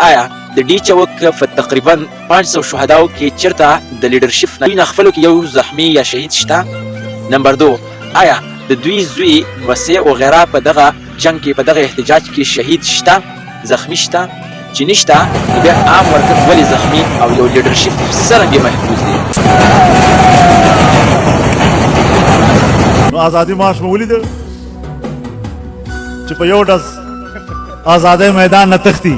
آیا د ډي چوک په تقریبا 500 شهداو کې چیرته د لیډرشپ نه خپلو کې یو زخمی یا شهید شته؟ نمبر 2 آیا د دوی زوی وسیع او غیره په دغه جنگ کې په دغه احتجاج کې شهید شته زخمی شته؟ چې نشته نو بیا عام ورکر ولې زخمی او یو لیډرشپ څرنګه محفوظ دی؟ نو ازادي مارش مو ولیدل چې په یو ډز آزادۍ میدان نه تښتي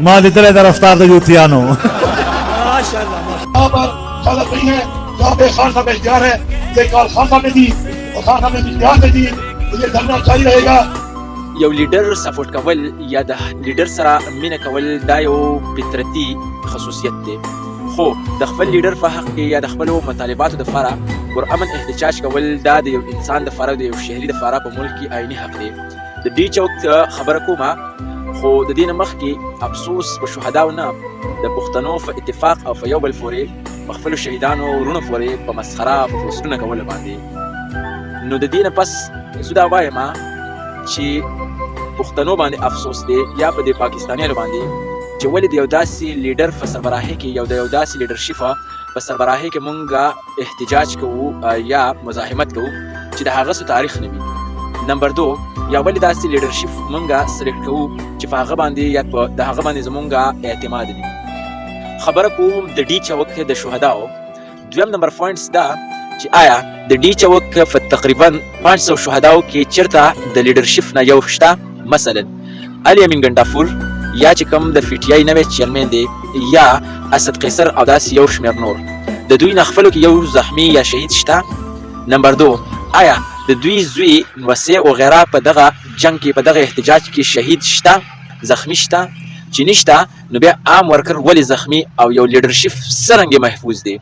ما لیدلی د رفتار د یوتیانو यहाँ पर खलक नहीं है, यहाँ पे खान साहब इख्तियार है, ये कॉल खान साहब ने दी और खान साहब ने इख्तियार दे दी, तो ये धरना जारी रहेगा। یو لیډر سپورټ کول یا د لیډر سره مینه کول دا یو فطرتي خصوصیت دی، خو د خپل لیډر په حق کې یا د خپلو مطالباتو دپاره پرامن احتجاج کول دا د یو انسان دپاره د یو شهري دپاره په ملک کې عیني حق دی. د ډي چوک خبره کومه، خو د دې نه مخکې افسوس په شهداو نه د پښتنو په اتفاق او په یو بل پورې په خپلو شهیدانو وروڼو پورې په مسخره په پوسټونه کولو باندې. نو د دې نه پس زه دا وایم چې پښتنو باندې افسوس دی یا په دې پاکستانیانو باندې چې ولې د یو داسې لیډر په سربراهۍ کې د یو داسې لیډرشپ په سربراهۍ کې مونږ احتجاج کوو یا مزاحمت کوو چې د هغه څه تاریخ نه وي. نمبر 2 یا ولې داسې لیډرشپ مونږ سلیکټ کوو چې په هغه باندې یا د هغه باندې زمونږ اعتماد وي. خبره کوم د ډي چوک د شهداو. دویم نمبر پوینټس دا چې آیا د ډي چوک په تقریبا 500 شهداو کې چیرته د لیډرشپ نه یو شته؟ مثلا علي امین ګنډافور یا چې کوم د پی ټی آی نوی چیرمن دی یا اسد قیصر او داسې یو شمېر نور، د دوی نه خپلو کې یو زخمی یا شهید شته؟ نمبر 2 آیا د دوی زوی وسیع او غیره په دغه جنگ کې په دغه احتجاج کې شهید شته زخمی شته؟ چې نشته نو بیا عام ورکر ولې زخمی او یو لیډرشپ څرنګه محفوظ دی؟